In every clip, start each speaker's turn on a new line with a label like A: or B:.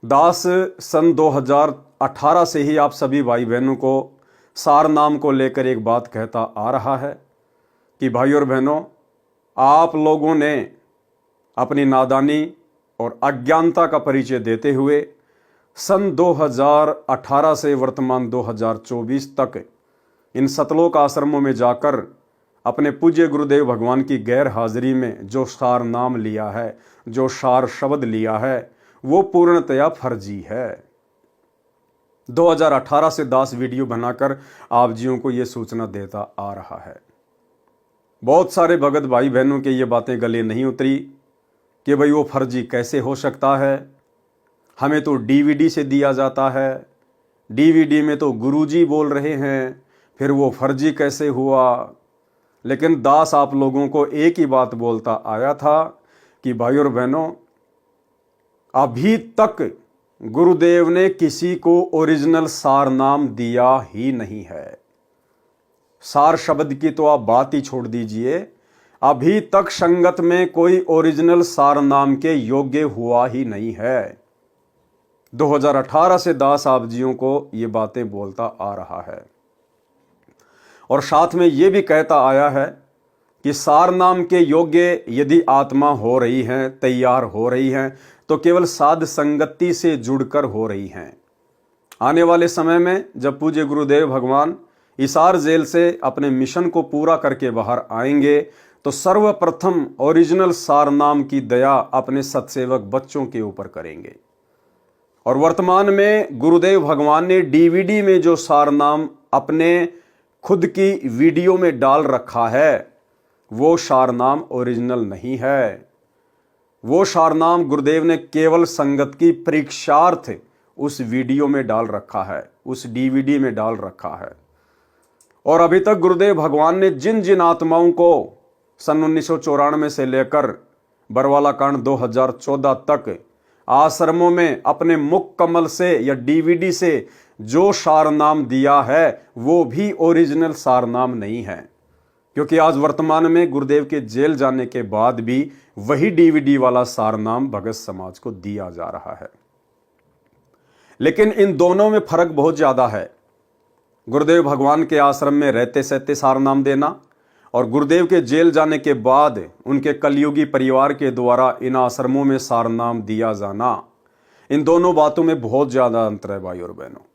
A: दास सन 2018 से ही आप सभी भाई बहनों को सार नाम को लेकर एक बात कहता आ रहा है कि भाई और बहनों, आप लोगों ने अपनी नादानी और अज्ञानता का परिचय देते हुए सन 2018 से वर्तमान 2024 तक इन सतलोक आश्रमों में जाकर अपने पूज्य गुरुदेव भगवान की गैर हाजिरी में जो सार नाम लिया है, जो सार शब्द लिया है, वो पूर्णतया फर्जी है। 2018 से दास वीडियो बनाकर आप जियों को ये सूचना देता आ रहा है। बहुत सारे भगत भाई बहनों के ये बातें गले नहीं उतरी कि भाई वो फर्जी कैसे हो सकता है, हमें तो डीवीडी से दिया जाता है, डीवीडी में तो गुरुजी बोल रहे हैं, फिर वो फर्जी कैसे हुआ। लेकिन दास आप लोगों को एक ही बात बोलता आया था कि भाई और बहनों, अभी तक गुरुदेव ने किसी को ओरिजिनल सार नाम दिया ही नहीं है। सार शब्द की तो आप बात ही छोड़ दीजिए, अभी तक संगत में कोई ओरिजिनल सार नाम के योग्य हुआ ही नहीं है। 2018 से दास आप जियों को ये बातें बोलता आ रहा है और साथ में ये भी कहता आया है कि सार नाम के योग्य यदि आत्मा हो रही हैं, तैयार हो रही हैं, तो केवल साध संगति से जुड़कर हो रही हैं। आने वाले समय में जब पूज्य गुरुदेव भगवान हिसार जेल से अपने मिशन को पूरा करके बाहर आएंगे तो सर्वप्रथम ओरिजिनल सार नाम की दया अपने सत्सेवक बच्चों के ऊपर करेंगे। और वर्तमान में गुरुदेव भगवान ने डीवीडी में जो सार नाम अपने खुद की वीडियो में डाल रखा है, वो सार नाम ओरिजिनल नहीं है। वो सार नाम गुरुदेव ने केवल संगत की परीक्षार्थ उस वीडियो में डाल रखा है, उस डीवीडी में डाल रखा है। और अभी तक गुरुदेव भगवान ने जिन जिन आत्माओं को सन 1994 से लेकर बरवाला कांड 2014 तक आश्रमों में अपने मुख कमल से या डीवीडी से जो सार नाम दिया है, वो भी ओरिजिनल सार नाम नहीं है। क्योंकि आज वर्तमान में गुरुदेव के जेल जाने के बाद भी वही डीवीडी वाला सार नाम भगत समाज को दिया जा रहा है। लेकिन इन दोनों में फर्क बहुत ज्यादा है। गुरुदेव भगवान के आश्रम में रहते सहते सार नाम देना और गुरुदेव के जेल जाने के बाद उनके कलयुगी परिवार के द्वारा इन आश्रमों में सार नाम दिया जाना, इन दोनों बातों में बहुत ज्यादा अंतर है भाई और बहनों।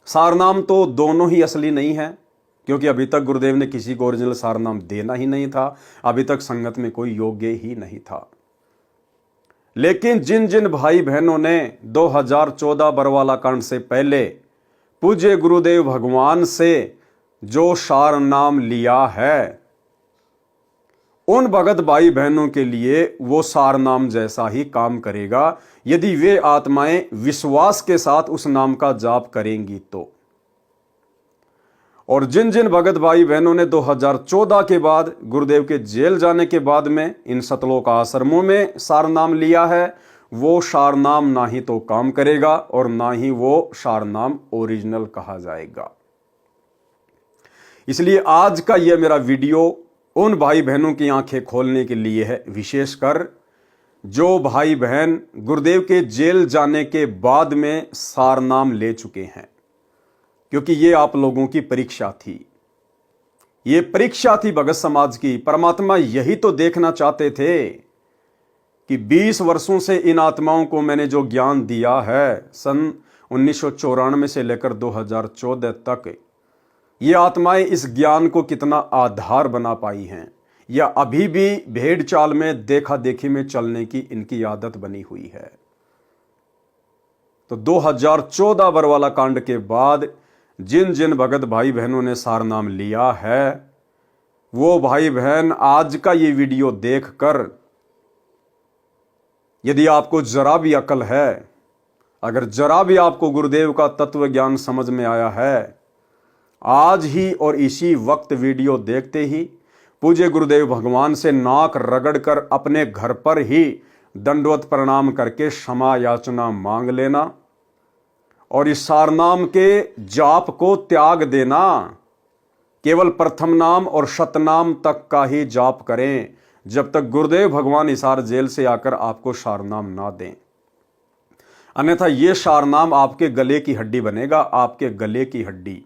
A: सार नाम तो दोनों ही असली नहीं है, क्योंकि अभी तक गुरुदेव ने किसी को ओरिजिनल सार नाम देना ही नहीं था, अभी तक संगत में कोई योग्य ही नहीं था। लेकिन जिन जिन भाई बहनों ने 2014 बरवाला कांड से पहले पूज्य गुरुदेव भगवान से जो सार नाम लिया है, उन भगत भाई बहनों के लिए वो सार नाम जैसा ही काम करेगा यदि वे आत्माएं विश्वास के साथ उस नाम का जाप करेंगी तो। और जिन जिन भगत भाई बहनों ने 2014 के बाद गुरुदेव के जेल जाने के बाद में इन सतलोक आश्रमों में सार नाम लिया है, वो सार नाम ना ही तो काम करेगा और ना ही वो सार नाम ओरिजिनल कहा जाएगा। इसलिए आज का यह मेरा वीडियो उन भाई बहनों की आंखें खोलने के लिए है, विशेषकर जो भाई बहन गुरुदेव के जेल जाने के बाद में सार नाम ले चुके हैं। क्योंकि ये आप लोगों की परीक्षा थी, ये परीक्षा थी भगत समाज की। परमात्मा यही तो देखना चाहते थे कि 20 वर्षों से इन आत्माओं को मैंने जो ज्ञान दिया है, सन 1994 से लेकर 2014 तक, ये आत्माएं इस ज्ञान को कितना आधार बना पाई हैं, या अभी भी भेड़ चाल में देखा देखी में चलने की इनकी आदत बनी हुई है। तो 2014 बरवाला कांड के बाद जिन जिन भगत भाई बहनों ने सार नाम लिया है, वो भाई बहन आज का ये वीडियो देखकर यदि आपको जरा भी अकल है, अगर जरा भी आपको गुरुदेव का तत्व ज्ञान समझ में आया है, आज ही और इसी वक्त वीडियो देखते ही पूज्य गुरुदेव भगवान से नाक रगड़कर अपने घर पर ही दंडवत प्रणाम करके क्षमा याचना मांग लेना और इस सार नाम के जाप को त्याग देना। केवल प्रथम नाम और शतनाम तक का ही जाप करें, जब तक गुरुदेव भगवान हिसार जेल से आकर आपको सार नाम ना दें। अन्यथा ये सारनाम आपके गले की हड्डी बनेगा, आपके गले की हड्डी।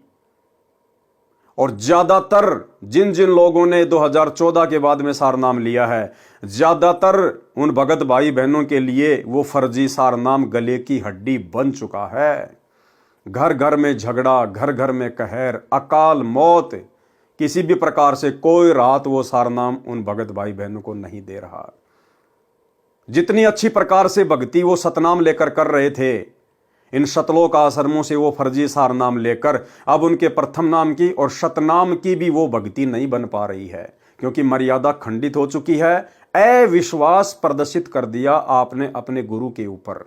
A: और ज्यादातर जिन जिन लोगों ने 2014 के बाद में सारनाम लिया है, ज्यादातर उन भगत भाई बहनों के लिए वो फर्जी सारनाम गले की हड्डी बन चुका है। घर घर में झगड़ा, घर घर में कहर, अकाल मौत, किसी भी प्रकार से कोई राहत वो सारनाम उन भगत भाई बहनों को नहीं दे रहा। जितनी अच्छी प्रकार से भक्ति वो सतनाम लेकर कर रहे थे, इन शतलोक आश्रमों से वो फर्जी सारनाम लेकर अब उनके प्रथम नाम की और शतनाम की भी वो भक्ति नहीं बन पा रही है, क्योंकि मर्यादा खंडित हो चुकी है। अविश्वास प्रदर्शित कर दिया आपने अपने गुरु के ऊपर।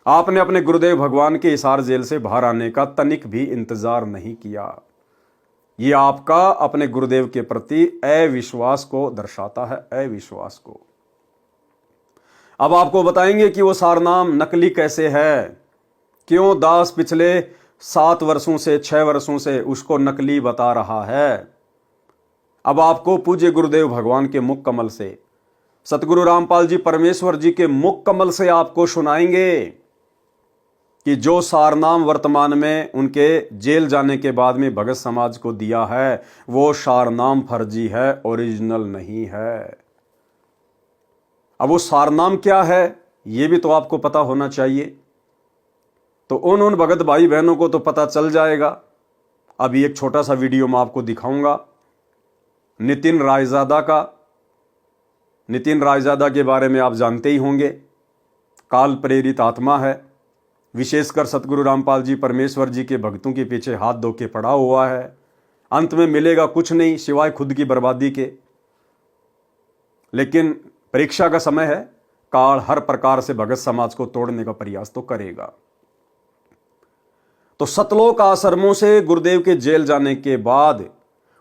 A: आपने अपने गुरुदेव भगवान के हिसार जेल से बाहर आने का तनिक भी इंतजार नहीं किया। ये आपका अपने गुरुदेव के प्रति अविश्वास को दर्शाता है, अविश्वास को। अब आपको बताएंगे कि वो सारनाम नकली कैसे है, क्यों दास पिछले 7 वर्षों से 6 वर्षों से उसको नकली बता रहा है। अब आपको पूज्य गुरुदेव भगवान के मुख कमल से, सतगुरु रामपाल जी परमेश्वर जी के मुख कमल से आपको सुनाएंगे कि जो सारनाम वर्तमान में उनके जेल जाने के बाद में भगत समाज को दिया है, वो सारनाम फर्जी है, ओरिजिनल नहीं है। अब वो सारनाम क्या है ये भी तो आपको पता होना चाहिए। तो उन भगत भाई बहनों को तो पता चल जाएगा। अभी एक छोटा सा वीडियो मैं आपको दिखाऊंगा नितिन रायजादा का। नितिन रायजादा के बारे में आप जानते ही होंगे, काल प्रेरित आत्मा है, विशेषकर सतगुरु रामपाल जी परमेश्वर जी के भक्तों के पीछे हाथ धो के पड़ा हुआ है। अंत में मिलेगा कुछ नहीं सिवाय खुद की बर्बादी के। लेकिन परीक्षा का समय है, काल हर प्रकार से भगत समाज को तोड़ने का प्रयास तो करेगा। तो सतलोक आश्रमों से गुरुदेव के जेल जाने के बाद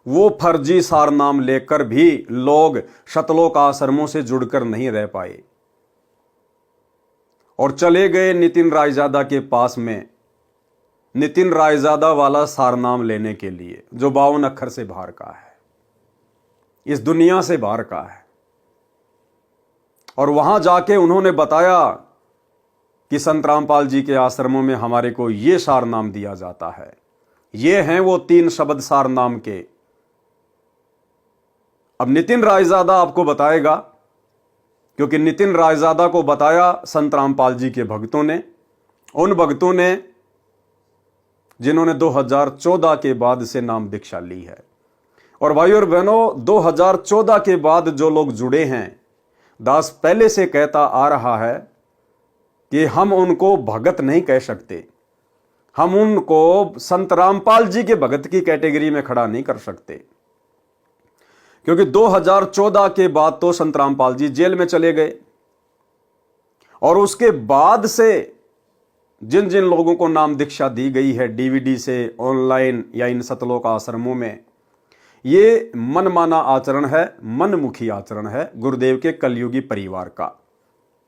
A: वो फर्जी सारनाम लेकर भी लोग सतलोक आश्रमों से जुड़कर नहीं रह पाए और चले गए नितिन रायजादा के पास में, नितिन रायजादा वाला सारनाम लेने के लिए, जो 52 अक्षर से बाहर का है, इस दुनिया से बाहर का है। और वहां जाके उन्होंने बताया कि संत रामपाल जी के आश्रमों में हमारे को ये सारनाम दिया जाता है। ये हैं वो 3 शब्द सारनाम के। अब नितिन रायजादा आपको बताएगा, क्योंकि नितिन रायजादा को बताया संत रामपाल जी के भक्तों ने, उन भक्तों ने जिन्होंने 2014 के बाद से नाम दीक्षा ली है। और भाई और बहनों, 2014 के बाद जो लोग जुड़े हैं, दास पहले से कहता आ रहा है कि हम उनको भगत नहीं कह सकते, हम उनको संत रामपाल जी के भगत की कैटेगरी में खड़ा नहीं कर सकते, क्योंकि 2014 के बाद तो संत रामपाल जी जेल में चले गए। और उसके बाद से जिन जिन लोगों को नाम दीक्षा दी गई है डीवीडी से, ऑनलाइन या इन सतलोक आश्रमों में, ये मनमाना आचरण है, मनमुखी आचरण है गुरुदेव के कलयुगी परिवार का,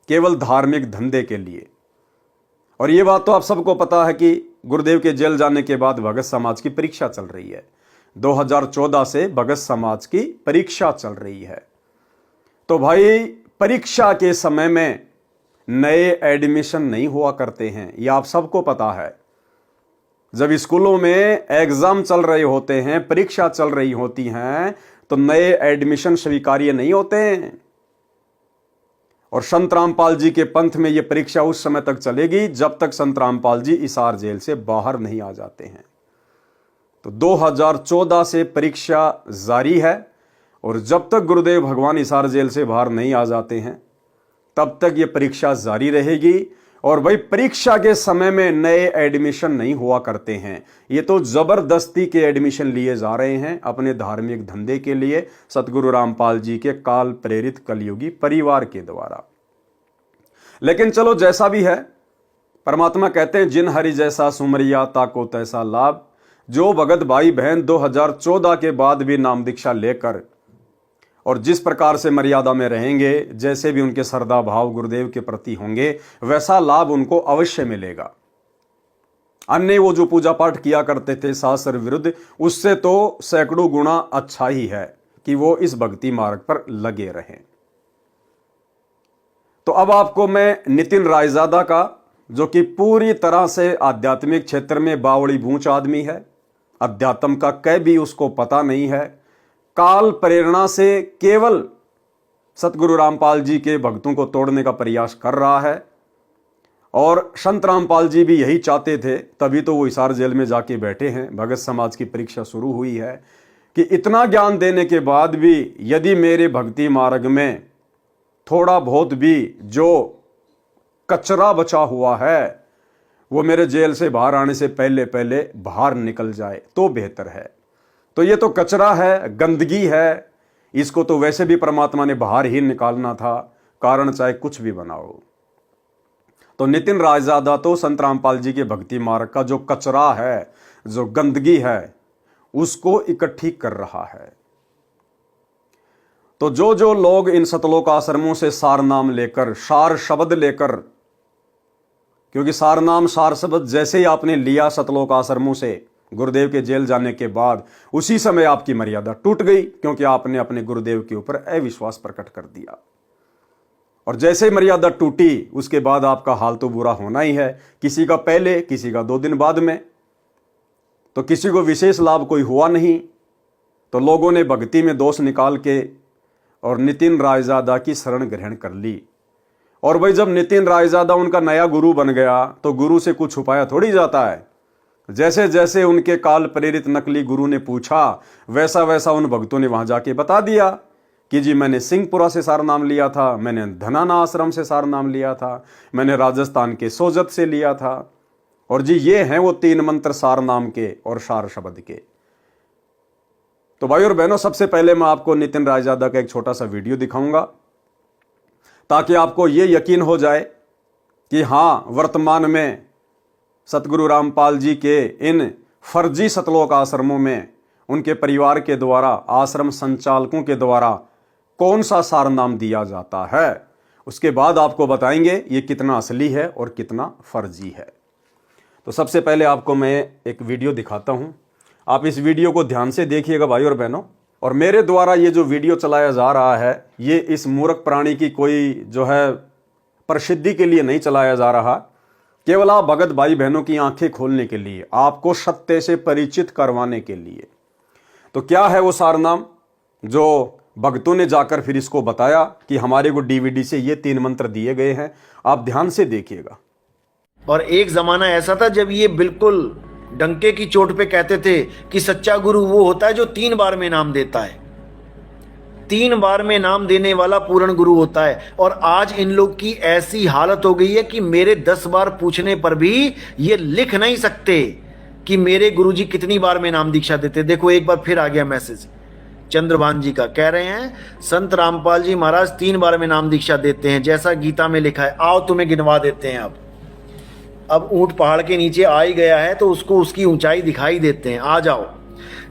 A: केवल धार्मिक धंधे के लिए। और ये बात तो आप सबको पता है कि गुरुदेव के जेल जाने के बाद भगत समाज की परीक्षा चल रही है। 2014 से भगत समाज की परीक्षा चल रही है। तो भाई, परीक्षा के समय में नए एडमिशन नहीं हुआ करते हैं, ये आप सबको पता है। जब स्कूलों में एग्जाम चल रहे होते हैं, परीक्षा चल रही होती हैं, तो नए एडमिशन स्वीकार्य नहीं होते हैं। और संत रामपाल जी के पंथ में यह परीक्षा उस समय तक चलेगी जब तक संत रामपाल जी हिसार जेल से बाहर नहीं आ जाते हैं। तो 2014 से परीक्षा जारी है, और जब तक गुरुदेव भगवान हिसार जेल से बाहर नहीं आ जाते हैं तब तक यह परीक्षा जारी रहेगी। और भाई, परीक्षा के समय में नए एडमिशन नहीं हुआ करते हैं, ये तो जबरदस्ती के एडमिशन लिए जा रहे हैं अपने धार्मिक धंधे के लिए, सतगुरु रामपाल जी के काल प्रेरित कलयुगी परिवार के द्वारा। लेकिन चलो, जैसा भी है, परमात्मा कहते हैं जिन हरि जैसा सुमरिया ताको तैसा लाभ। जो भगत भाई बहन 2014 के बाद भी नाम दीक्षा लेकर और जिस प्रकार से मर्यादा में रहेंगे, जैसे भी उनके श्रद्धा भाव गुरुदेव के प्रति होंगे, वैसा लाभ उनको अवश्य मिलेगा। अन्य वो जो पूजा पाठ किया करते थे शास्त्र विरुद्ध, उससे तो सैकड़ों गुना अच्छा ही है कि वो इस भक्ति मार्ग पर लगे रहें। तो अब आपको मैं नितिन रायजादा का जो कि पूरी तरह से आध्यात्मिक क्षेत्र में बावड़ी बूंच आदमी है, अध्यात्म का कै भी उसको पता नहीं है, काल प्रेरणा से केवल सतगुरु रामपाल जी के भक्तों को तोड़ने का प्रयास कर रहा है। और संत रामपाल जी भी यही चाहते थे, तभी तो वो हिसार जेल में जाके बैठे हैं। भगत समाज की परीक्षा शुरू हुई है कि इतना ज्ञान देने के बाद भी यदि मेरे भक्ति मार्ग में थोड़ा बहुत भी जो कचरा बचा हुआ है वो मेरे जेल से बाहर आने से पहले पहले बाहर निकल जाए तो बेहतर है। तो ये तो कचरा है, गंदगी है, इसको तो वैसे भी परमात्मा ने बाहर ही निकालना था, कारण चाहे कुछ भी बनाओ। तो नितिन रायजादा तो संत रामपाल जी के भक्ति मार्ग का जो कचरा है, जो गंदगी है, उसको इकट्ठी कर रहा है। तो जो जो लोग इन सतलोक आश्रमों से सार नाम लेकर, सार शब्द लेकर, क्योंकि सार नाम सार शब्द जैसे ही आपने लिया सतलोक आश्रमों से गुरुदेव के जेल जाने के बाद, उसी समय आपकी मर्यादा टूट गई, क्योंकि आपने अपने गुरुदेव के ऊपर अविश्वास प्रकट कर दिया। और जैसे मर्यादा टूटी उसके बाद आपका हाल तो बुरा होना ही है, किसी का पहले, किसी का 2 दिन बाद में। तो किसी को विशेष लाभ कोई हुआ नहीं, तो लोगों ने भक्ति में दोष निकाल के और नितिन रायजादा की शरण ग्रहण कर ली। और भाई जब नितिन रायजादा उनका नया गुरु बन गया तो गुरु से कुछ छुपाया थोड़ी जाता है। जैसे जैसे उनके काल प्रेरित नकली गुरु ने पूछा, वैसा वैसा उन भक्तों ने वहां जाके बता दिया कि जी मैंने सिंहपुरा से सार नाम लिया था, मैंने धनाना आश्रम से सार नाम लिया था, मैंने राजस्थान के सोजत से लिया था, और जी ये हैं वो 3 मंत्र सार नाम के और सार शब्द के। तो भाई और बहनों, सबसे पहले मैं आपको नितिन रायजादा का एक छोटा सा वीडियो दिखाऊंगा ताकि आपको ये यकीन हो जाए कि हाँ, वर्तमान में सतगुरु रामपाल जी के इन फर्जी सतलोक आश्रमों में उनके परिवार के द्वारा, आश्रम संचालकों के द्वारा कौन सा सार नाम दिया जाता है। उसके बाद आपको बताएंगे ये कितना असली है और कितना फर्जी है। तो सबसे पहले आपको मैं एक वीडियो दिखाता हूं, आप इस वीडियो को ध्यान से देखिएगा भाई और बहनों। और मेरे द्वारा ये जो वीडियो चलाया जा रहा है, ये इस मूर्ख प्राणी की कोई जो है प्रसिद्धि के लिए नहीं चलाया जा रहा, केवल आप भगत भाई बहनों की आंखें खोलने के लिए, आपको सत्य से परिचित करवाने के लिए। तो क्या है वो सार नाम जो भक्तों ने जाकर फिर इसको बताया कि हमारे को डीवीडी से ये 3 मंत्र दिए गए हैं, आप ध्यान से देखिएगा।
B: और एक जमाना ऐसा था जब ये बिल्कुल डंके की चोट पे कहते थे कि सच्चा गुरु वो होता है जो 3 बार में नाम देता है, 3 बार में नाम देने वाला पूर्ण गुरु होता है। और आज इन लोग की ऐसी हालत हो गई है कि मेरे 10 बार पूछने पर भी ये लिख नहीं सकते कि मेरे गुरुजी कितनी बार में नाम दीक्षा देते। देखो एक बार फिर आ गया मैसेज चंद्रभान जी का, कह रहे हैं संत रामपाल जी महाराज 3 बार में नाम दीक्षा देते हैं जैसा गीता में लिखा है। आओ तुम्हें गिनवा देते हैं। अब ऊंट पहाड़ के नीचे आ ही गया है तो उसको उसकी ऊंचाई दिखाई देते हैं। आ जाओ।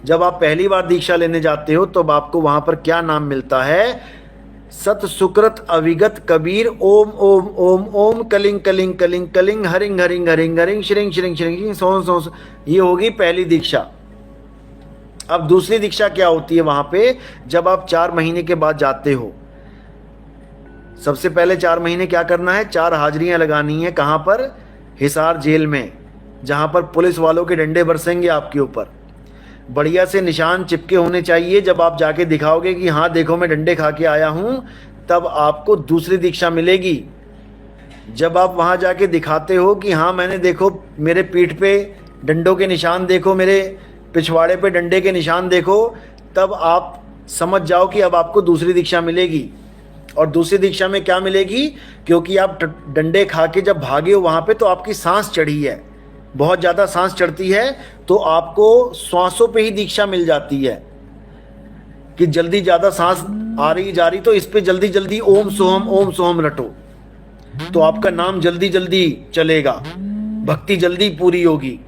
B: जब आप पहली बार दीक्षा लेने जाते हो तब आपको वहां पर क्या नाम मिलता है? सत सुकृत अविगत कबीर ओम ओम ओम ओम कलिंग कलिंग कलिंग कलिंग हरिंग हरिंग हरिंग हरिंग श्रिंग श्रिंग श्रिंग सों सों। ये होगी पहली दीक्षा। अब दूसरी दीक्षा क्या होती है वहां पे? जब आप 4 महीने के बाद जाते हो, सबसे पहले 4 महीने क्या करना है? 4 हाजिरियां लगानी है। कहां पर? हिसार जेल में, जहां पर पुलिस वालों के डंडे बरसेंगे आपके ऊपर। बढ़िया से निशान चिपके होने चाहिए। जब आप जाके दिखाओगे कि हाँ देखो मैं डंडे खा के आया हूं, तब आपको दूसरी दीक्षा मिलेगी। जब आप वहां जाके दिखाते हो कि हाँ मैंने देखो मेरे पीठ पे डंडों के निशान देखो, मेरे पिछवाड़े पे डंडे के निशान देखो, तब आप समझ जाओ कि अब आपको दूसरी दीक्षा मिलेगी। और दूसरी दीक्षा में क्या मिलेगी? क्योंकि आप डंडे खा के जब भागे हो वहां पे तो आपकी सांस चढ़ी है, बहुत ज़्यादा सांस चढ़ती है, तो आपको श्वासों पे ही दीक्षा मिल जाती है कि जल्दी ज़्यादा सांस आ रही जा रही तो इस पे जल्दी जल्दी ओम सोहम रटो, तो आपका नाम जल्दी जल्दी चलेगा, भक्ति जल्दी पूरी होगी।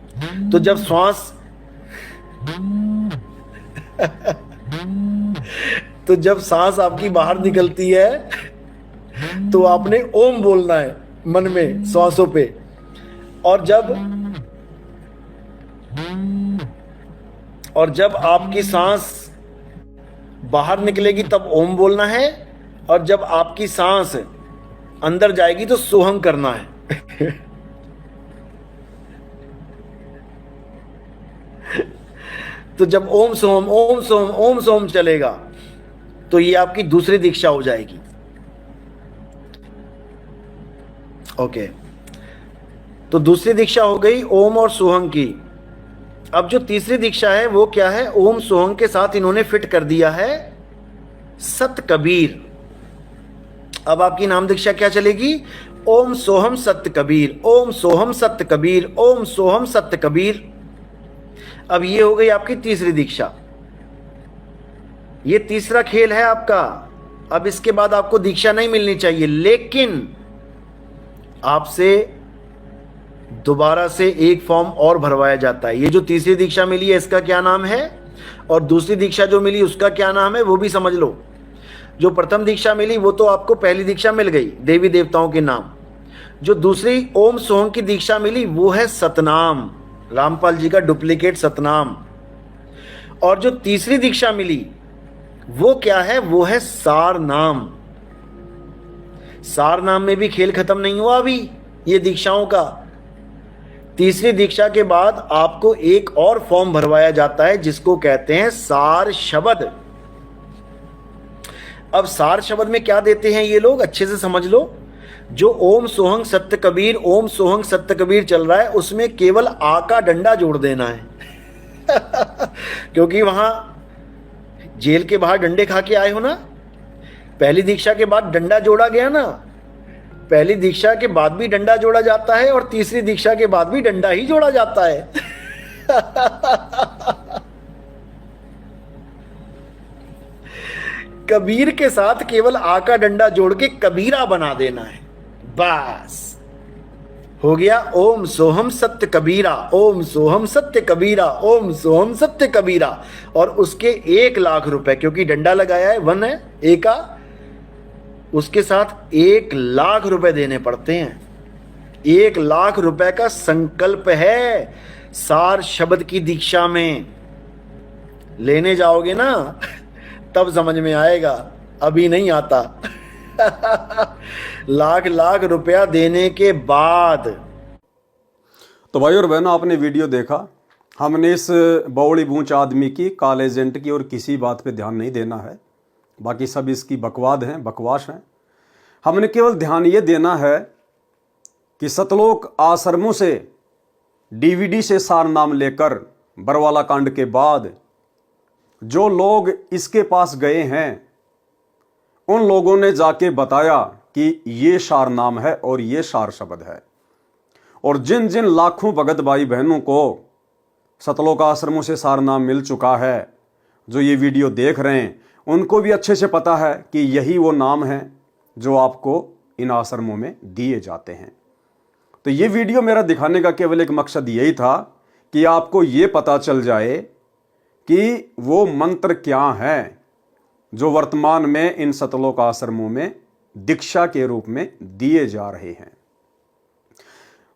B: तो जब श्वास तो जब सांस आपकी बाहर निकलती है तो आपने ओम बोलना है मन में श्वासों पे। और जब आपकी सांस बाहर निकलेगी तब ओम बोलना है, और जब आपकी सांस अंदर जाएगी तो सोहम करना है। तो जब ओम सोम ओम सोम ओम सोम चलेगा तो ये आपकी दूसरी दीक्षा हो जाएगी। ओके, तो दूसरी दीक्षा हो गई ओम और सोहंग की। अब जो तीसरी दीक्षा है वो क्या है? ओम सोहंग के साथ इन्होंने फिट कर दिया है सत कबीर। अब आपकी नाम दीक्षा क्या चलेगी? ओम सोहम सत्य कबीर, ओम सोहम सत्य कबीर, ओम सोहम सत्य कबीर। अब ये हो गई आपकी तीसरी दीक्षा। ये तीसरा खेल है आपका। अब इसके बाद आपको दीक्षा नहीं मिलनी चाहिए, लेकिन आपसे दोबारा से एक फॉर्म और भरवाया जाता है। ये जो तीसरी दीक्षा मिली है इसका क्या नाम है, और दूसरी दीक्षा जो मिली उसका क्या नाम है, वो भी समझ लो। जो प्रथम दीक्षा मिली वो तो आपको पहली दीक्षा मिल गई, देवी देवताओं के नाम। जो दूसरी ओम सोहम की दीक्षा मिली वो है सतनाम, रामपाल जी का डुप्लीकेट सतनाम। और जो तीसरी दीक्षा मिली वो क्या है? वो है सार नाम। सार नाम में भी खेल खत्म नहीं हुआ अभी ये दीक्षाओं का। तीसरी दीक्षा के बाद आपको एक और फॉर्म भरवाया जाता है जिसको कहते हैं सार शब्द। अब सार शब्द में क्या देते हैं ये लोग, अच्छे से समझ लो। जो ओम सोहंग सत्य कबीर, ओम सोहंग सत्य कबीर चल रहा है उसमें केवल आ का डंडा जोड़ देना है क्योंकि वहां जेल के बाहर डंडे खा के आए हो ना, पहली दीक्षा के बाद डंडा जोड़ा गया ना, पहली दीक्षा के बाद भी डंडा जोड़ा जाता है और तीसरी दीक्षा के बाद भी डंडा ही जोड़ा जाता है कबीर के साथ केवल आ का डंडा जोड़ के कबीरा बना देना है, बस हो गया। ओम सोहम सत्य कबीरा, ओम सोहम सत्य कबीरा, ओम सोहम सत्य कबीरा। और उसके 1,00,000 रुपए, क्योंकि डंडा लगाया है, वन है ए का, उसके साथ 1,00,000 रुपए देने पड़ते हैं। 1,00,000 रुपए का संकल्प है सार शब्द की दीक्षा में। लेने जाओगे ना तब समझ में आएगा, अभी नहीं आता लाख रुपया देने के बाद।
A: तो भाई और बहनों, आपने वीडियो देखा। हमने इस बौड़ी बूंच आदमी की, काले एजेंट की और किसी बात पे ध्यान नहीं देना है। बाकी सब इसकी बकवास हैं। हमने केवल ध्यान ये देना है कि सतलोक आश्रमों से डीवीडी से सार नाम लेकर बरवाला कांड के बाद जो लोग इसके पास गए हैं उन लोगों ने जाके बताया कि ये सार नाम है और ये सार शब्द है। और जिन जिन लाखों भगत भाई बहनों को सतलोक आश्रमों से सार नाम मिल चुका है, जो ये वीडियो देख रहे हैं, उनको भी अच्छे से पता है कि यही वो नाम है जो आपको इन आश्रमों में दिए जाते हैं। तो ये वीडियो मेरा दिखाने का केवल एक मकसद यही था कि आपको ये पता चल जाए कि वो मंत्र क्या हैं जो वर्तमान में इन सतलोक आश्रमों में दीक्षा के रूप में दिए जा रहे हैं।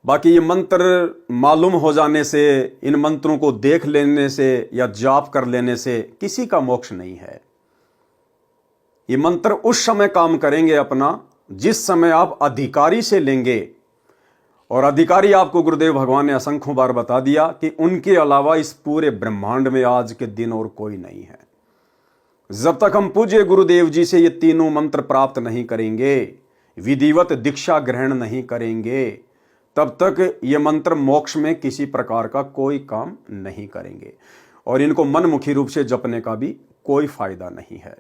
A: बाकी ये मंत्र मालूम हो जाने से, इन मंत्रों को देख लेने से या जाप कर लेने से किसी का मोक्ष नहीं है। ये मंत्र उस समय काम करेंगे अपना जिस समय आप अधिकारी से लेंगे, और अधिकारी आपको गुरुदेव भगवान ने असंख्यों बार बता दिया कि उनके अलावा इस पूरे ब्रह्मांड में आज के दिन और कोई नहीं है। जब तक हम पूज्य गुरुदेव जी से ये तीनों मंत्र प्राप्त नहीं करेंगे, विधिवत दीक्षा ग्रहण नहीं करेंगे, तब तक ये मंत्र मोक्ष में किसी प्रकार का कोई काम नहीं करेंगे और इनको मनमुखी रूप से जपने का भी कोई फायदा नहीं है।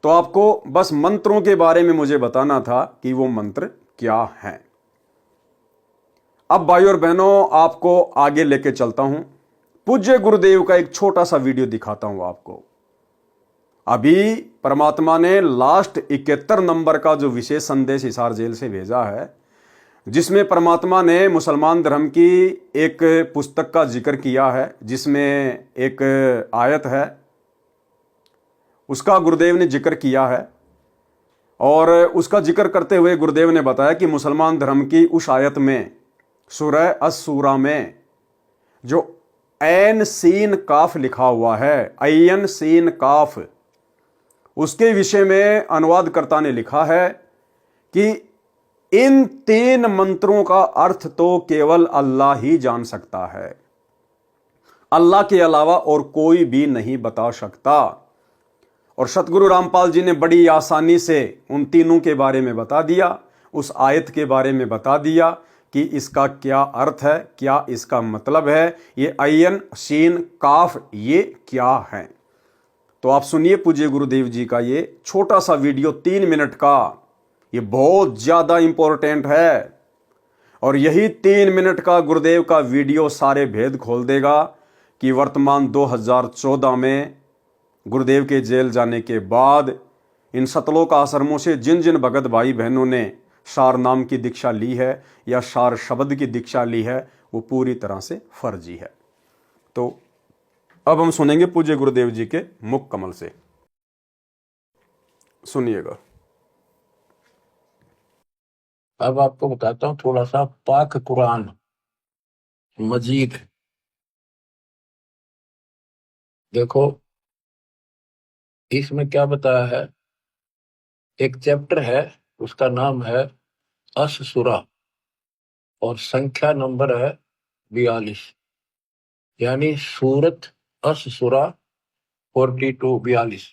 A: तो आपको बस मंत्रों के बारे में मुझे बताना था कि वो मंत्र क्या हैं। अब भाई और बहनों, आपको आगे लेके चलता हूं। पूज्य गुरुदेव का एक छोटा सा वीडियो दिखाता हूं आपको। अभी परमात्मा ने लास्ट 71 नंबर का जो विशेष संदेश हिसार जेल से भेजा है, जिसमें परमात्मा ने मुसलमान धर्म की एक पुस्तक का जिक्र किया है, जिसमें एक आयत है, उसका गुरुदेव ने जिक्र किया है। और उसका जिक्र करते हुए गुरुदेव ने बताया कि मुसलमान धर्म की उस आयत में, सूरह अस-सूरा में, जो ऐन सीन काफ लिखा हुआ है, ऐन सीन काफ, उसके विषय में अनुवादकर्ता ने लिखा है कि इन 3 मंत्रों का अर्थ तो केवल अल्लाह ही जान सकता है। अल्लाह के अलावा और कोई भी नहीं बता सकता। और सतगुरु रामपाल जी ने बड़ी आसानी से उन तीनों के बारे में बता दिया, उस आयत के बारे में बता दिया कि इसका क्या अर्थ है, क्या इसका मतलब है, ये अयन शीन काफ ये क्या है। तो आप सुनिए पूज्य गुरुदेव जी का ये छोटा सा वीडियो 3 मिनट का, ये बहुत ज्यादा इंपॉर्टेंट है। और यही 3 मिनट का गुरुदेव का वीडियो सारे भेद खोल देगा कि वर्तमान 2014 में गुरुदेव के जेल जाने के बाद इन सतलोक आश्रमों से जिन जिन भगत भाई बहनों ने सार नाम की दीक्षा ली है या सार शब्द की दीक्षा ली है, वो पूरी तरह से फर्जी है। तो अब हम सुनेंगे पूज्य गुरुदेव जी के मुख कमल से, सुनिएगा।
C: अब आपको बताता हूँ थोड़ा सा पाक कुरान मजीद। देखो इसमें क्या बताया है, एक चैप्टर है उसका नाम है अस सूरा और संख्या नंबर है 42, यानी सूरत अस सूरा 42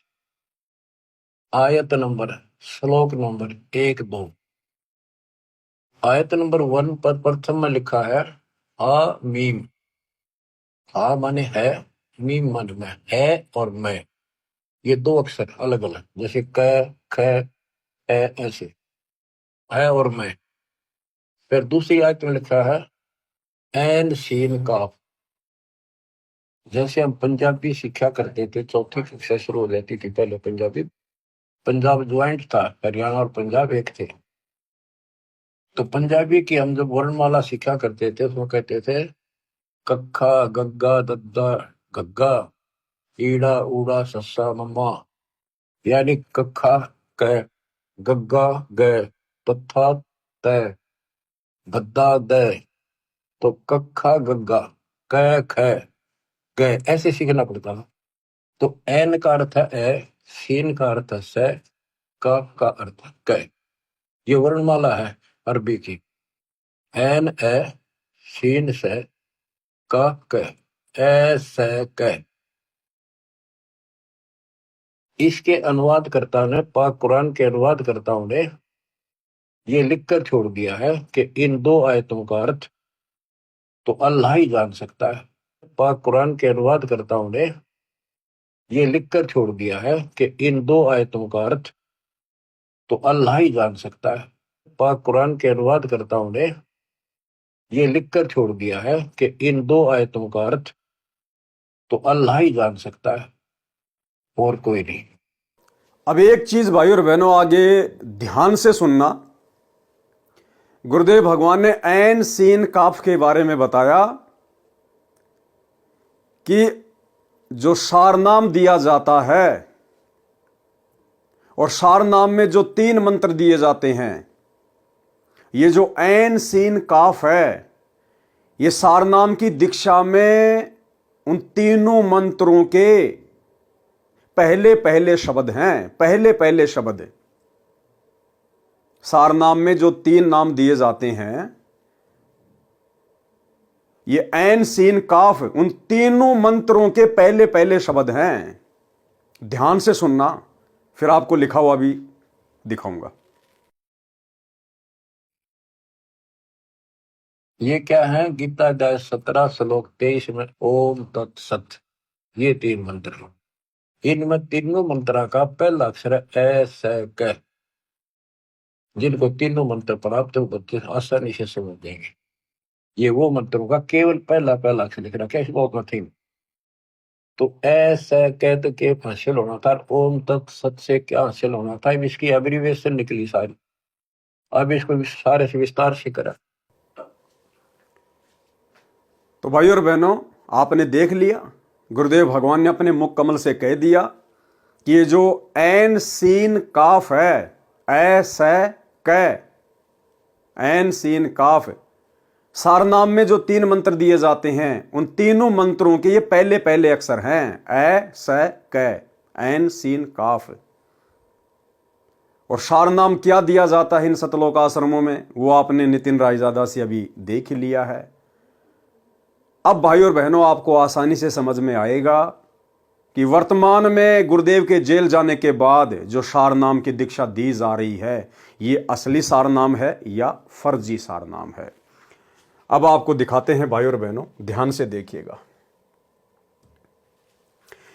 C: आयत नंबर श्लोक नंबर 1-2। आयत नंबर 1 पर प्रथम में लिखा है आ मीम। आ माने है, मीम माने में, है और मैं, ये 2 अक्षर अलग अलग, जैसे क ख ए ऐसे है और मैं। फिर दूसरी आयत में लिखा है एन शीन काफ। जैसे हम पंजाबी सीखा करते थे, चौथी कक्षा शुरू हो जाती थी पहले पंजाबी, पंजाब ज्वाइंट था, हरियाणा और पंजाब एक थे। तो पंजाबी की हम जब वर्णमाला सीखा करते थे तो कहते थे कक्खा गग्गा दद्दा गग्गा ईड़ा ऊड़ा सस्सा मम्मा, यानी कक्खा क, गग्गा ग, तथा तय, गद्दा दय। तो कक्खा गग्गा क ख ग ऐसे सीखना पड़ता है। तो एन का अर्थ है ए, सीन का अर्थ है से, काफ का अर्थ है क। ये वर्णमाला है अरबी की, एन ए सीन से काफ क ए से क। इसके अनुवादकर्ता ने, पाक कुरान के अनुवादकर्ताओं ने ये लिखकर छोड़ दिया है कि इन 2 आयतों का अर्थ तो अल्लाह ही जान सकता है। पाक कुरान के अनुवादकर्ताओं ने ये लिखकर छोड़ दिया है कि इन 2 आयतों का अर्थ तो अल्लाह ही जान सकता है। पाक कुरान के अनुवादकर्ताओं ने ये लिखकर छोड़ दिया है कि इन 2 आयतों का अर्थ तो अल्लाह ही जान सकता है और कोई नहीं।
A: अब एक चीज भाई और बहनों आगे ध्यान से सुनना। गुरुदेव भगवान ने ऐन सीन काफ के बारे में बताया कि जो सारनाम दिया जाता है और सारनाम में जो 3 मंत्र दिए जाते हैं, ये जो ऐन सीन काफ है, ये सारनाम की दीक्षा में उन तीनों मंत्रों के पहले पहले शब्द हैं, पहले पहले शब्द। सारनाम में जो 3 नाम दिए जाते हैं, ये ऐन सीन काफ उन तीनों मंत्रों के पहले पहले शब्द हैं। ध्यान से सुनना, फिर आपको लिखा हुआ भी दिखाऊंगा।
C: ये क्या है, गीता अध्याय 17 श्लोक 23 में ओम तत्सत, ये 3 मंत्र। इनमें तीनों मंत्रा का पहला अक्षर है ए से क। जिनको तीनों मंत्र प्राप्त हो बच्चे आसानी से समझ देंगे। ये वो मंत्रों का केवल पहला अक्षर लिख रखा है, श्लोक में 3। तो ऐसे कहते के हासिल होना था, ओम तत्सत से क्या हासिल होना था, इसकी एब्रीविएशन निकली सारी। अब इसको सारे से विस्तार से करा।
A: तो भाई और बहनों, आपने देख लिया, गुरुदेव भगवान ने अपने मुख कमल से कह दिया कि ये जो ऐन सीन काफ है, ऐसे क, ऐन सीन काफ, सारनाम में जो 3 मंत्र दिए जाते हैं, उन तीनों मंत्रों के ये पहले पहले अक्षर हैं, ए से क, ऐन सीन काफ। और सारनाम क्या दिया जाता है इन सतलोक आश्रमों में, वो आपने नितिन रायजादा से अभी देख लिया है। अब भाई और बहनों, आपको आसानी से समझ में आएगा कि वर्तमान में गुरुदेव के जेल जाने के बाद जो सारनाम की दीक्षा दी जा रही है, ये असली सारनाम है या फर्जी सारनाम है। अब आपको दिखाते हैं भाई और बहनों, ध्यान से देखिएगा।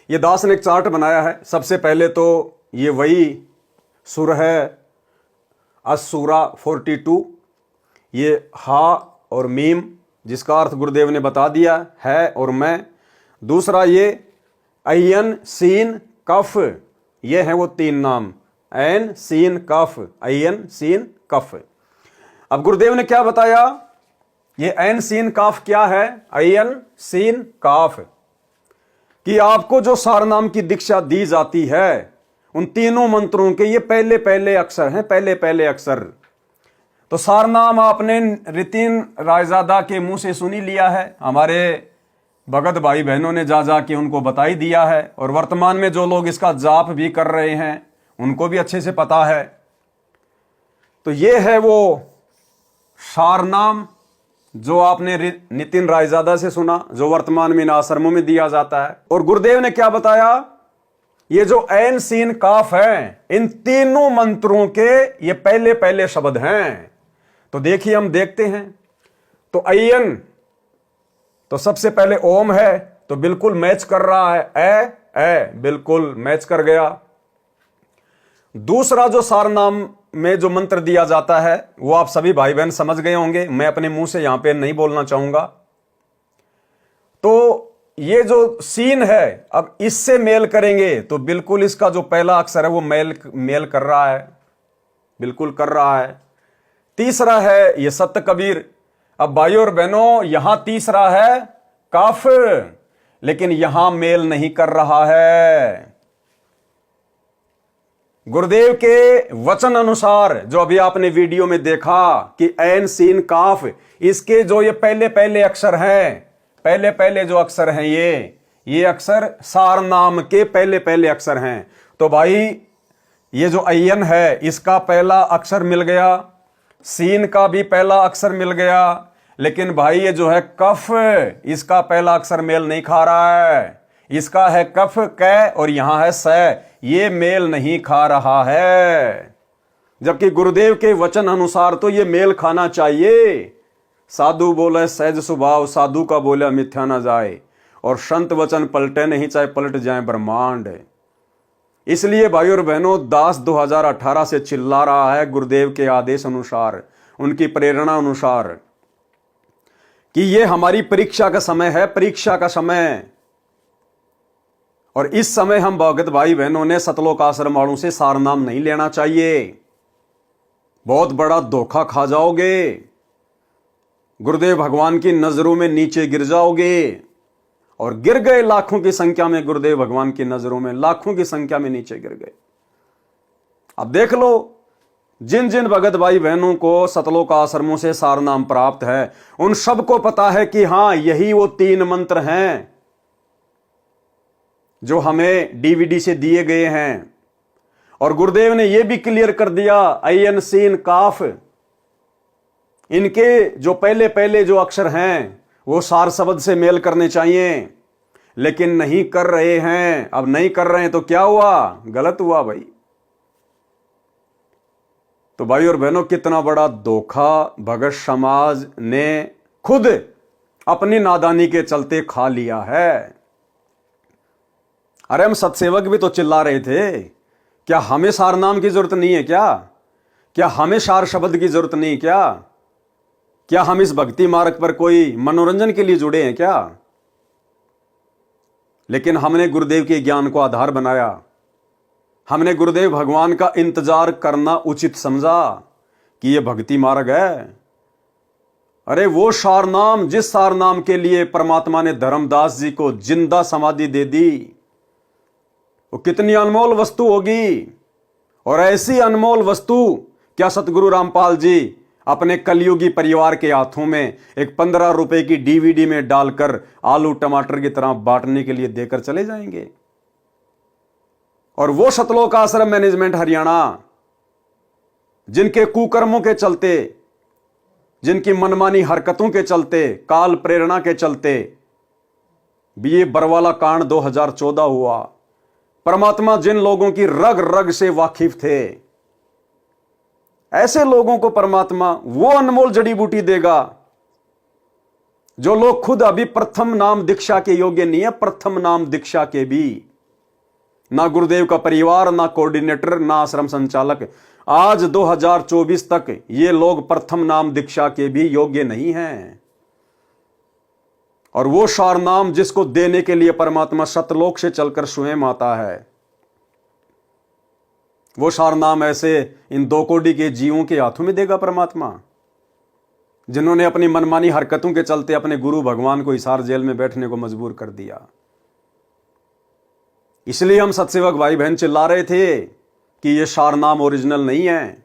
A: ये दास ने एक चार्ट बनाया है। सबसे पहले तो ये वही सुर है, असुरा 42, ये हा और मीम, जिसका अर्थ गुरुदेव ने बता दिया है और मैं। दूसरा ये अयन सीन कफ, ये है वो तीन नाम, ऐन सीन कफ, अयन सीन कफ। अब गुरुदेव ने क्या बताया, ये ऐन सीन काफ क्या है, अयन सीन काफ, कि आपको जो सारनाम की दीक्षा दी जाती है उन तीनों मंत्रों के ये पहले पहले अक्षर हैं, पहले पहले अक्षर। तो सारनाम आपने रितिन रायजादा के मुंह से सुनी लिया है, हमारे भगत भाई बहनों ने जा जा के उनको बता ही दिया है, और वर्तमान में जो लोग इसका जाप भी कर रहे हैं उनको भी अच्छे से पता है। तो ये है वो सारनाम जो आपने नितिन रायजादा से सुना, जो वर्तमान में इन आश्रमों में दिया जाता है। और गुरुदेव ने क्या बताया, ये जो ऐन सीन काफ है, इन तीनों मंत्रों के ये पहले पहले शब्द हैं। तो देखिए, हम देखते हैं। तो अयन, तो सबसे पहले ओम है, तो बिल्कुल मैच कर रहा है, ए बिल्कुल मैच कर गया। दूसरा जो सारनाम में जो मंत्र दिया जाता है वो आप सभी भाई बहन समझ गए होंगे, मैं अपने मुंह से यहां पे नहीं बोलना चाहूंगा। तो ये जो सीन है, अब इससे मेल करेंगे तो बिल्कुल इसका जो पहला अक्षर है वो मेल कर रहा है, बिल्कुल कर रहा है। तीसरा है ये सत्य कबीर। अब भाइयों और बहनों, यहां तीसरा है काफ, लेकिन यहां मेल नहीं कर रहा है। गुरुदेव के वचन अनुसार जो अभी आपने वीडियो में देखा कि ऐन सीन काफ, इसके जो ये पहले पहले अक्षर हैं, पहले पहले जो अक्षर हैं, ये अक्षर सारनाम के पहले पहले अक्षर हैं। तो भाई ये जो अयन है इसका पहला अक्षर मिल गया, सीन का भी पहला अक्षर मिल गया, लेकिन भाई ये जो है कफ, इसका पहला अक्षर मेल नहीं खा रहा है। इसका है कफ कै और यहां है स, ये मेल नहीं खा रहा है। जबकि गुरुदेव के वचन अनुसार तो ये मेल खाना चाहिए। साधु बोले सहज स्वभाव, साधु का बोला मिथ्या ना जाए, और संत वचन पलटे नहीं चाहे पलट जाए ब्रह्मांड। इसलिए भाई और बहनों, दास 2018 से चिल्ला रहा है गुरुदेव के आदेश अनुसार, उनकी प्रेरणा अनुसार, कि ये हमारी परीक्षा का समय है, परीक्षा का समय। और इस समय हम भगत भाई बहनों ने सतलोक आश्रम वालों से सारनाम नहीं लेना चाहिए, बहुत बड़ा धोखा खा जाओगे, गुरुदेव भगवान की नजरों में नीचे गिर जाओगे। और गिर गए लाखों की संख्या में, गुरुदेव भगवान की नजरों में लाखों की संख्या में नीचे गिर गए। अब देख लो, जिन जिन भगत भाई बहनों को सतलोक आश्रमों से सारनाम प्राप्त है, उन सबको पता है कि हां, यही वो तीन मंत्र हैं जो हमें डीवीडी से दिए गए हैं। और गुरुदेव ने यह भी क्लियर कर दिया, अयन सीन काफ, इनके जो पहले पहले जो अक्षर हैं वो सार शब्द से मेल करने चाहिए, लेकिन नहीं कर रहे हैं। अब नहीं कर रहे हैं तो क्या हुआ, गलत हुआ भाई। तो भाई और बहनों, कितना बड़ा धोखा भगत समाज ने खुद अपनी नादानी के चलते खा लिया है। अरे हम सत्सेवक भी तो चिल्ला रहे थे, क्या हमें सारनाम की जरूरत नहीं है क्या हमें सार शब्द की जरूरत नहीं, क्या हम इस भक्ति मार्ग पर कोई मनोरंजन के लिए जुड़े हैं क्या? लेकिन हमने गुरुदेव के ज्ञान को आधार बनाया, हमने गुरुदेव भगवान का इंतजार करना उचित समझा कि यह भक्ति मार्ग है। अरे वो सारनाम, जिस सारनाम के लिए परमात्मा ने धर्मदास जी को जिंदा समाधि दे दी, वो कितनी अनमोल वस्तु होगी। और ऐसी अनमोल वस्तु क्या सतगुरु रामपाल जी अपने कलयुगी परिवार के हाथों में एक 15 रुपए की डीवीडी में डालकर आलू टमाटर की तरह बांटने के लिए देकर चले जाएंगे? और वो सतलोक आश्रम मैनेजमेंट हरियाणा, जिनके कुकर्मों के चलते जिनकी मनमानी हरकतों के चलते, काल प्रेरणा के चलते भी ये बरवाला कांड 2014 हुआ। परमात्मा जिन लोगों की रग रग से वाकिफ थे, ऐसे लोगों को परमात्मा वो अनमोल जड़ी बूटी देगा जो लोग खुद अभी प्रथम नाम दीक्षा के योग्य नहीं है। प्रथम नाम दीक्षा के भी ना गुरुदेव का परिवार, ना कोऑर्डिनेटर, ना आश्रम संचालक, आज 2024 तक ये लोग प्रथम नाम दीक्षा के भी योग्य नहीं हैं। और वो सार नाम जिसको देने के लिए परमात्मा सतलोक से चलकर स्वयं आता है, वो सार नाम ऐसे इन 2 कोटि के जीवों के हाथों में देगा परमात्मा, जिन्होंने अपनी मनमानी हरकतों के चलते अपने गुरु भगवान को हिसार जेल में बैठने को मजबूर कर दिया। इसलिए हम सत्सेवक भाई बहन चिल्ला रहे थे कि ये सार नाम ओरिजिनल नहीं है।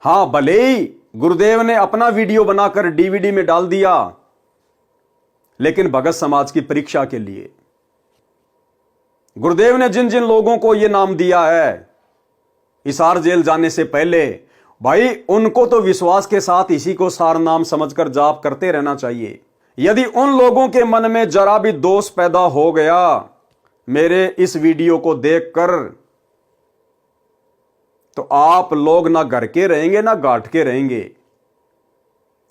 A: हां, भले ही गुरुदेव ने अपना वीडियो बनाकर डीवीडी में डाल दिया, लेकिन भगत समाज की परीक्षा के लिए गुरुदेव ने जिन जिन लोगों को यह नाम दिया है हिसार जेल जाने से पहले, भाई उनको तो विश्वास के साथ इसी को सार नाम समझकर जाप करते रहना चाहिए। यदि उन लोगों के मन में जरा भी दोष पैदा हो गया मेरे इस वीडियो को देखकर, तो आप लोग ना घर के रहेंगे ना घाट के रहेंगे।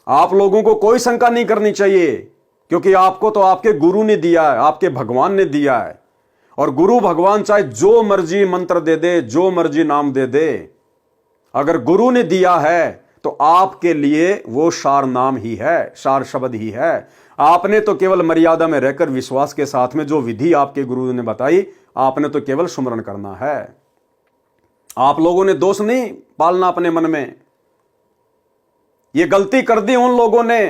A: आप लोगों को कोई शंका नहीं करनी चाहिए, क्योंकि आपको तो आपके गुरु ने दिया है, आपके भगवान ने दिया है। और गुरु भगवान चाहे जो मर्जी मंत्र दे दे, जो मर्जी नाम दे दे, अगर गुरु ने दिया है तो आपके लिए वो सार नाम ही है, सार शब्द ही है। आपने तो केवल मर्यादा में रहकर विश्वास के साथ में जो विधि आपके गुरु ने बताई, आपने तो केवल सुमरण करना है। आप लोगों ने दोष नहीं पालना अपने मन में। ये गलती कर दी उन लोगों ने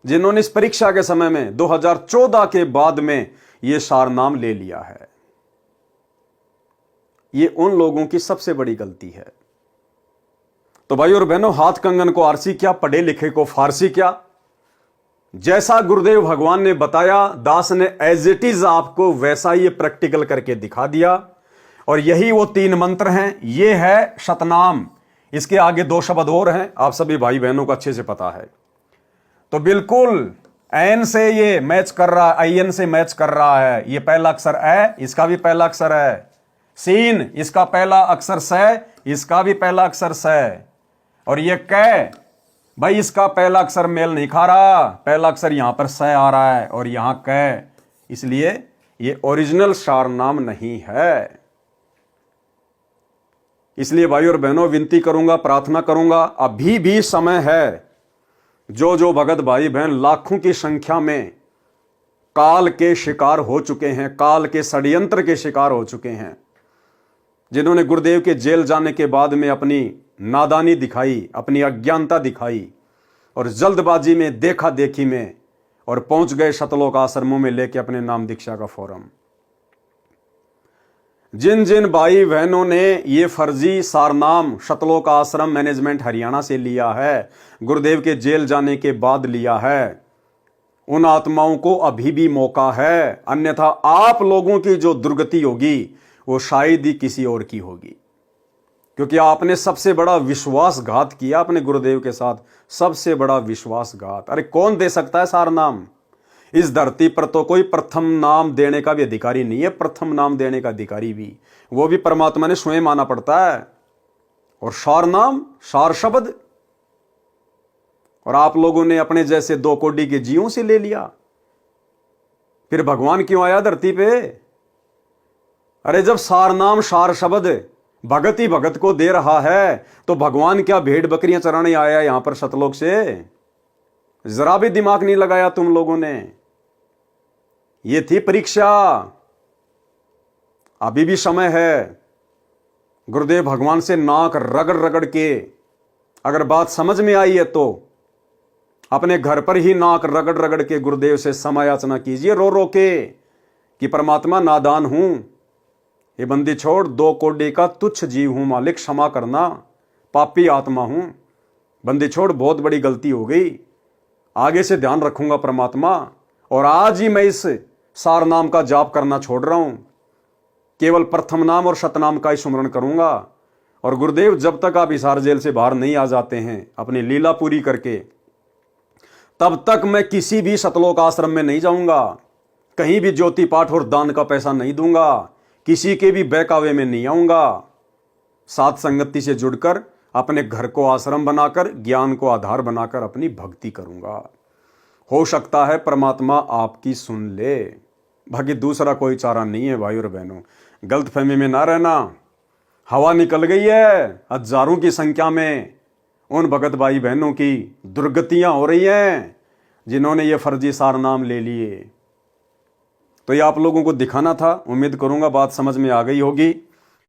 A: जिन्होंने इस परीक्षा के समय में 2014 के बाद में ये सार नाम ले लिया है। ये उन लोगों की सबसे बड़ी गलती है। तो भाई और बहनों, हाथ कंगन को आरसी क्या, पढ़े लिखे को फारसी क्या। जैसा गुरुदेव भगवान ने बताया, दास ने एज इट इज आपको वैसा ही प्रैक्टिकल करके दिखा दिया। और यही वो 3 मंत्र हैं। ये है शतनाम, इसके आगे 2 शब्द और हैं, आप सभी भाई बहनों को अच्छे से पता है। तो बिल्कुल एन से ये मैच कर रहा है, आई एन से मैच कर रहा है। ये पहला अक्षर ए, इसका भी पहला अक्षर है। सीन, इसका पहला अक्षर स, इसका भी पहला अक्षर स। और ये कै, भाई इसका पहला अक्षर मेल नहीं खा रहा, पहला अक्षर यहां पर स आ रहा है और यहां कै, इसलिए ये ओरिजिनल सार नाम नहीं है। इसलिए भाई और बहनों, विनती करूंगा, प्रार्थना करूंगा, अभी भी समय है। जो भगत भाई बहन लाखों की संख्या में काल के शिकार हो चुके हैं, काल के षड्यंत्र के शिकार हो चुके हैं, जिन्होंने गुरुदेव के जेल जाने के बाद में अपनी नादानी दिखाई, अपनी अज्ञानता दिखाई और जल्दबाजी में, देखा देखी में, और पहुंच गए सतलोक आश्रमों में लेके अपने नाम दीक्षा का फोरम। जिन जिन भाई बहनों ने ये फर्जी सारनाम सतलोक आश्रम मैनेजमेंट हरियाणा से लिया है, गुरुदेव के जेल जाने के बाद लिया है, उन आत्माओं को अभी भी मौका है। अन्यथा आप लोगों की जो दुर्गति होगी वो शायद ही किसी और की होगी, क्योंकि आपने सबसे बड़ा विश्वासघात किया अपने गुरुदेव के साथ, सबसे बड़ा विश्वासघात। अरे कौन दे सकता है सार नाम? इस धरती पर तो कोई प्रथम नाम देने का भी अधिकारी नहीं है। प्रथम नाम देने का अधिकारी भी वो भी परमात्मा ने स्वयं माना पड़ता है। और सार नाम, सार शब्द, और आप लोगों ने अपने जैसे 2 कोटि के जीवों से ले लिया। फिर भगवान क्यों आया धरती पे? अरे जब सार नाम, सार शब्द भगत ही भगत को दे रहा है, तो भगवान क्या भेड़ बकरियां चराने आया यहां पर सतलोक से? जरा भी दिमाग नहीं लगाया तुम लोगों ने। ये थी परीक्षा। अभी भी समय है। गुरुदेव भगवान से नाक रगड़ रगड़ के अगर बात समझ में आई है तो अपने घर पर ही नाक रगड़ रगड़ के गुरुदेव से क्षमा याचना कीजिए, रो रो के, कि परमात्मा नादान हूं, ये बंदी छोड़, 2 कोटि का तुच्छ जीव हूं मालिक, क्षमा करना, पापी आत्मा हूं, बंदी छोड़, बहुत बड़ी गलती हो गई, आगे से ध्यान रखूंगा परमात्मा। और आज ही मैं इस सार नाम का जाप करना छोड़ रहा हूं, केवल प्रथम नाम और शतनाम का ही स्मरण करूंगा। और गुरुदेव जब तक आप हिसार जेल से बाहर नहीं आ जाते हैं अपनी लीला पूरी करके, तब तक मैं किसी भी सतलोक आश्रम में नहीं जाऊंगा, कहीं भी ज्योति पाठ और दान का पैसा नहीं दूंगा, किसी के भी बहकावे में नहीं आऊंगा। सात संगति से जुड़कर अपने घर को आश्रम बनाकर, ज्ञान को आधार बनाकर अपनी भक्ति करूंगा। हो सकता है परमात्मा आपकी सुन ले, बाकी दूसरा कोई चारा नहीं है। भाई और बहनों, गलतफहमी में ना रहना। हवा निकल गई है हजारों की संख्या में उन भगत भाई बहनों की, दुर्गतियां हो रही हैं जिन्होंने ये फर्जी सार नाम ले लिए। तो ये आप लोगों को दिखाना था। उम्मीद करूंगा बात समझ में आ गई होगी।